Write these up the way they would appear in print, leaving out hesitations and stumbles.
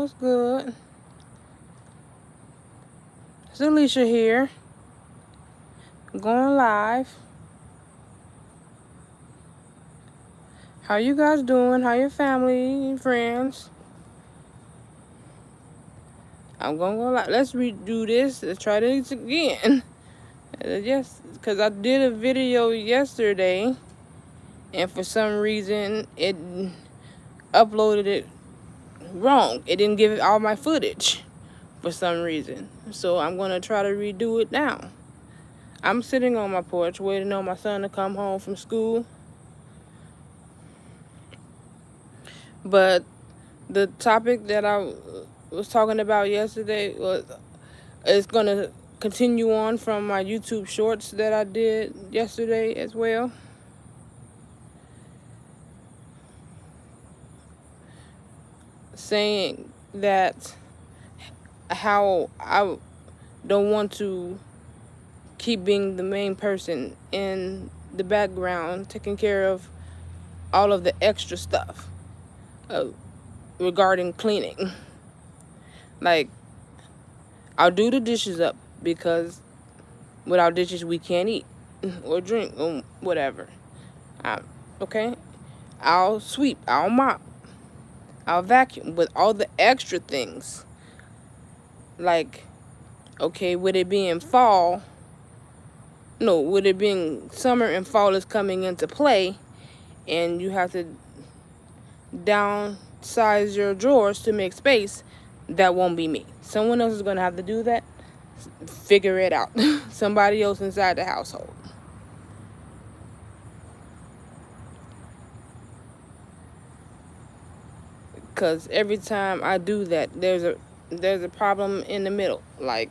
what's good? It's Alicia here, going live. How you guys doing? How your family and friends? I'm gonna go live. Let's redo this. Let's try this again. Yes, because I did a video yesterday, and for some reason it uploaded it wrong. It didn't give it all my footage for some reason. So I'm gonna try to redo it now. I'm sitting on my porch waiting on my son to come home from school. But the topic that I was talking about yesterday is going to continue on from my YouTube shorts that I did yesterday as well. Saying that how I don't want to keep being the main person in the background, taking care of all of the extra stuff regarding cleaning. Like, I'll do the dishes up because without dishes we can't eat or drink or whatever. Okay? I'll sweep, I'll mop, I'll vacuum, with all the extra things. Like, okay, with it being fall, no, with it being summer and fall is coming into play, and you have to downsize your drawers to make space, that won't be me. Someone else is going to have to do that. Figure it out. Somebody else inside the household. Because every time I do that, there's a problem in the middle. Like,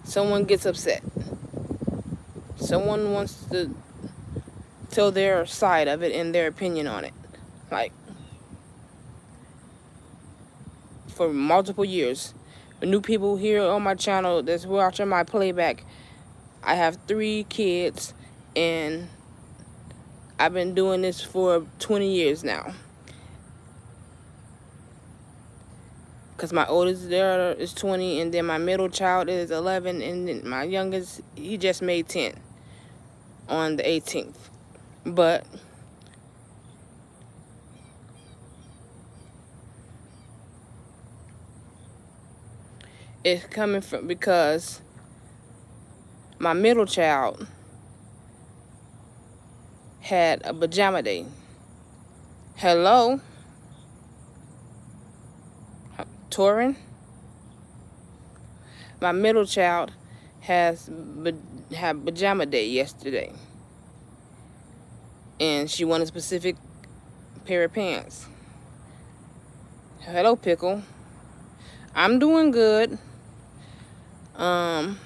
someone gets upset. Someone wants to tell their side of it and their opinion on it. Like, for multiple years. For new people here on my channel that's watching my playback, I have 3 kids, and I've been doing this for 20 years now. Because my oldest daughter is 20, and then my middle child is 11, and then my youngest, he just made 10 on the 18th. But it's coming from because my middle child had a pajama day. Hello? Torin? My middle child had pajama day yesterday. And she wanted a specific pair of pants. Hello, Pickle. I'm doing good. A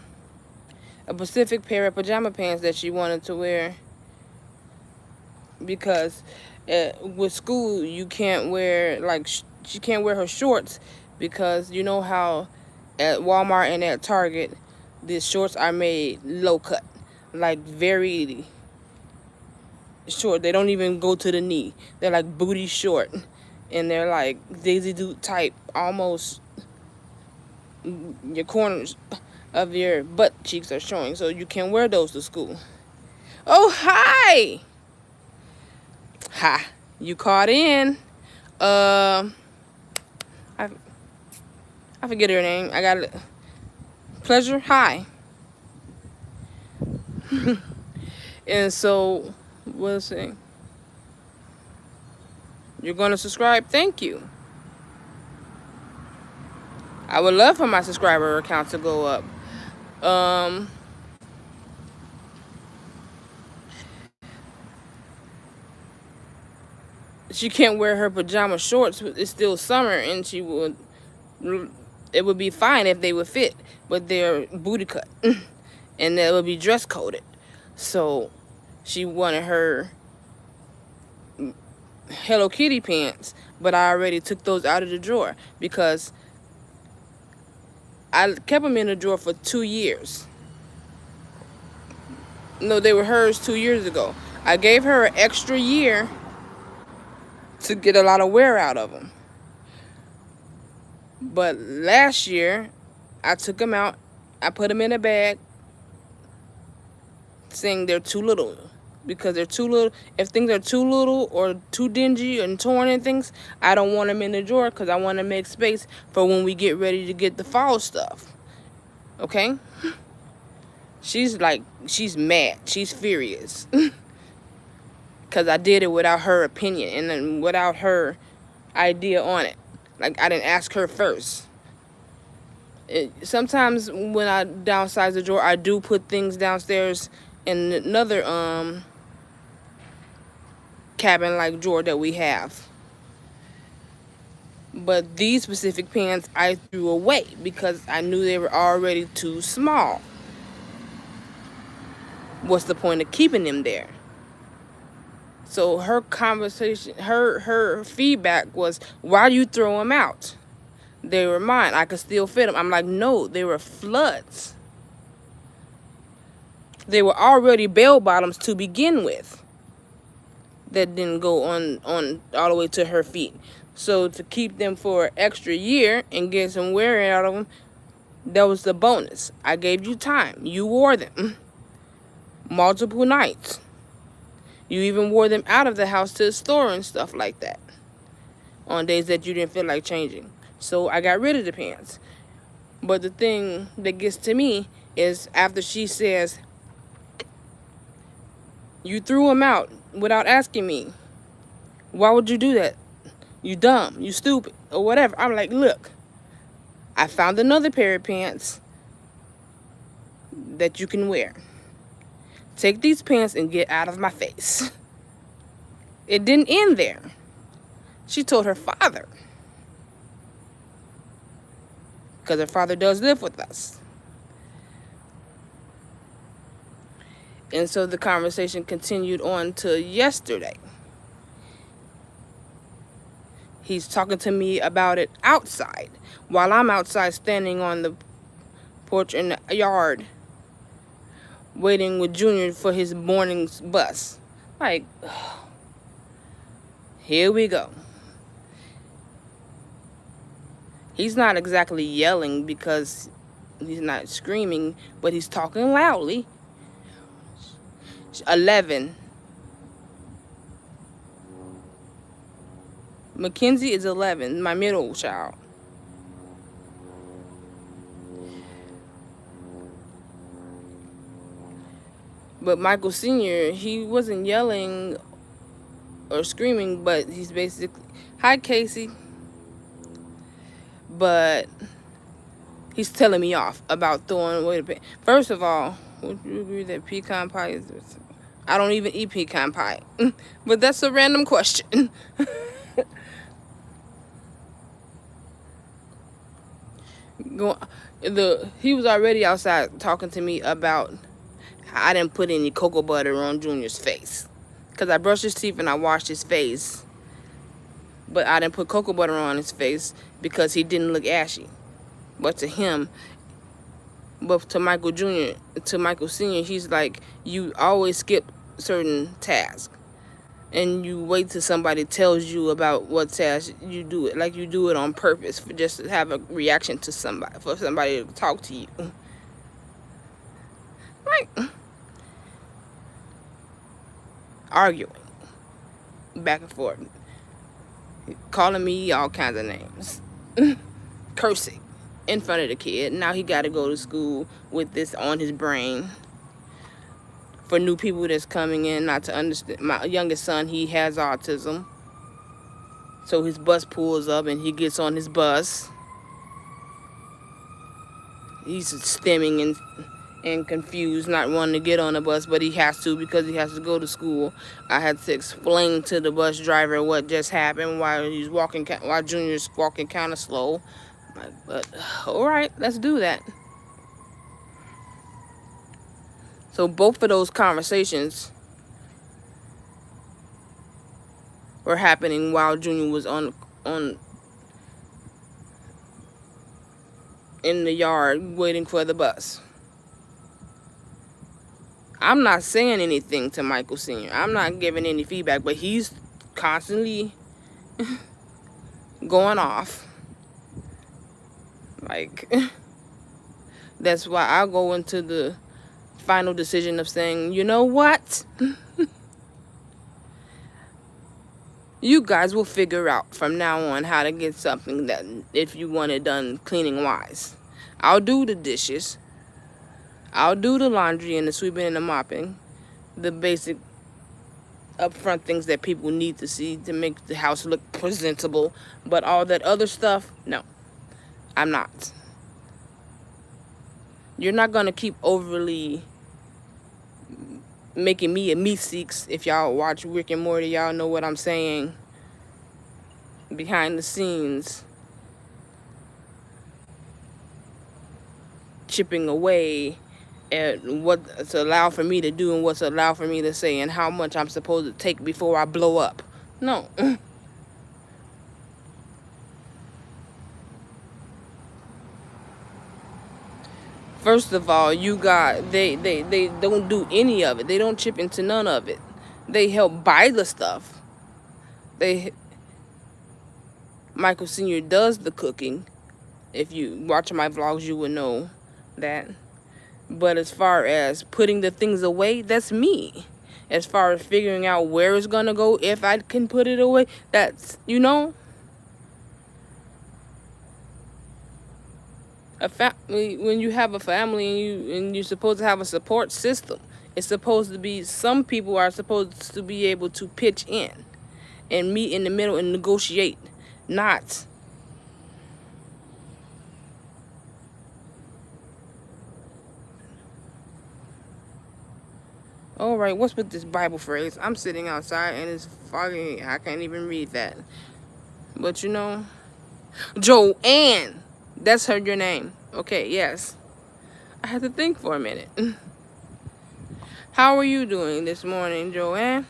specific pair of pajama pants that she wanted to wear, because with school you can't wear, like, she can't wear her shorts, because you know how at Walmart and at Target the shorts are made low cut, like very short. They don't even go to the knee. They're like booty short, and they're like Daisy Duke type, almost your corners of your butt cheeks are showing, so you can wear those to school. Oh, hi! Ha! You caught in. I forget her name. I got it. Pleasure. Hi. And so, we'll see. You're going to subscribe? Thank you. I would love for my subscriber account to go up. She can't wear her pajama shorts. It's still summer, and it would be fine if they would fit, but they're booty cut, and they would be dress coded. So she wanted her Hello Kitty pants, but I already took those out of the drawer because I kept them in the drawer for 2 years. No, they were hers 2 years ago. I gave her an extra year to get a lot of wear out of them. But last year, I took them out. I put them in a bag, saying they're too little. Because they're too little. If things are too little or too dingy and torn and things, I don't want them in the drawer because I want to make space for when we get ready to get the fall stuff. Okay? She's mad. She's furious. Because I did it without her opinion and then without her idea on it. Like, I didn't ask her first. Sometimes when I downsize the drawer, I do put things downstairs in another cabin-like drawer that we have. But these specific pants I threw away because I knew they were already too small. What's the point of keeping them there? So her conversation, her feedback was, why do you throw them out? They were mine. I could still fit them. I'm like, no, they were floods. They were already bell bottoms to begin with. That didn't go on all the way to her feet. So to keep them for an extra year and get some wearing out of them, that was the bonus. I gave you time. You wore them multiple nights. You even wore them out of the house to the store and stuff like that on days that you didn't feel like changing. So I got rid of the pants. But the thing that gets to me is after she says, you threw them out without asking me. Why would you do that? You dumb, you stupid, or whatever. I'm like, look, I found another pair of pants that you can wear. Take these pants and get out of my face. It didn't end there. She told her father. Because her father does live with us. And so the conversation continued on to yesterday. He's talking to me about it outside, while I'm outside standing on the porch in the yard, waiting with Junior for his morning's bus. Like, here we go. He's not exactly yelling because he's not screaming, but he's talking loudly. 11. Mackenzie is 11, my middle child. But Michael Sr., he wasn't yelling or screaming, but he's basically, hi, Casey. But he's telling me off about throwing away the pants. First of all, would you agree that pecan pie is... I don't even eat pecan pie. But that's a random question. He was already outside talking to me about how I didn't put any cocoa butter on Junior's face. Because I brushed his teeth and I washed his face. But I didn't put cocoa butter on his face because he didn't look ashy. But to him, but to Michael Jr., to Michael Sr., he's like, you always skip certain tasks. And you wait till somebody tells you about what task you do it. Like you do it on purpose for just to have a reaction to somebody, for somebody to talk to you. Like, arguing back and forth. Calling me all kinds of names. Cursing in front of the kid. Now he got to go to school with this on his brain. For new people that's coming in, not to understand. My youngest son, he has autism. So his bus pulls up and he gets on his bus. He's stimming and confused, not wanting to get on the bus, but he has to because he has to go to school. I had to explain to the bus driver what just happened while Junior's walking kind of slow. But all right, let's do that. So both of those conversations were happening while Junior was on in the yard waiting for the bus. I'm not saying anything to Michael Sr. I'm not giving any feedback, but he's constantly going off. Like, that's why I'll go into the final decision of saying, you know what? You guys will figure out from now on how to get something that, if you want it done cleaning wise. I'll do the dishes. I'll do the laundry and the sweeping and the mopping. The basic upfront things that people need to see to make the house look presentable. But all that other stuff, no, I'm not. You're not going to keep overly making me a meeseeks. If y'all watch Rick and Morty, y'all know what I'm saying. Behind the scenes, chipping away at what's allowed for me to do and what's allowed for me to say and how much I'm supposed to take before I blow up. No. First of all, you got, they don't do any of it. They don't chip into none of it. They help buy the stuff. Michael Sr. does the cooking. If you watch my vlogs, you will know that. But as far as putting the things away, that's me. As far as figuring out where it's gonna go, if I can put it away, that's, you know. A family, when you have a family and you're supposed to have a support system, it's supposed to be, some people are supposed to be able to pitch in and meet in the middle and negotiate, not all right. What's with this Bible phrase? I'm sitting outside and it's foggy. I can't even read that. But you know, Joanne, that's your name. Okay, yes. I had to think for a minute. How are you doing this morning, Joanne?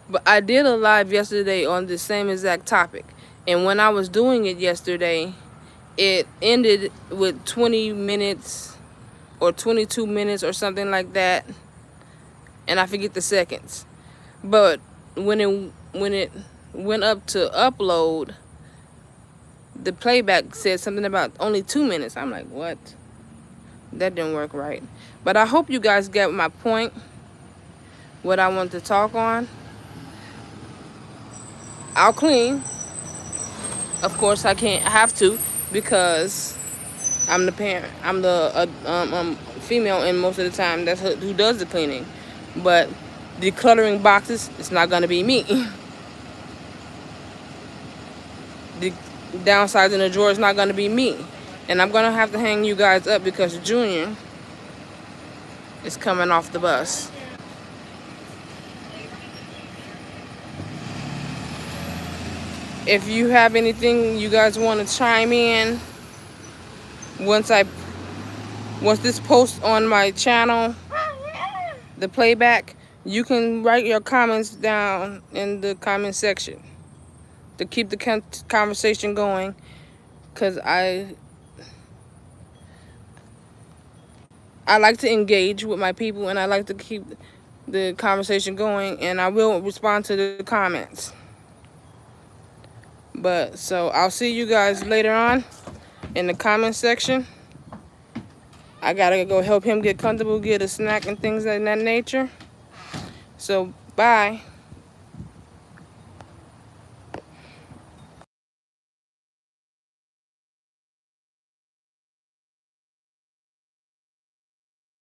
But I did a live yesterday on the same exact topic. And when I was doing it yesterday, it ended with 20 minutes or 22 minutes or something like that. And I forget the seconds. But when it went up to upload, the playback said something about only 2 minutes. I'm like, what? That didn't work right. But I hope you guys get my point, what I want to talk on. I'll clean. Of course, I have to, because I'm the parent. I'm the female, and most of the time that's who does the cleaning. But decluttering boxes, it's not gonna be me. The downsizing the drawer is not gonna be me. And I'm gonna have to hang you guys up because Junior is coming off the bus. If you have anything you guys want to chime in, once this post on my channel, the playback, you can write your comments down in the comment section to keep the conversation going, because I like to engage with my people, and I like to keep the conversation going, and I will respond to the comments. But so I'll see you guys later on in the comment section. I gotta go help him get comfortable, get a snack and things of that nature. So bye.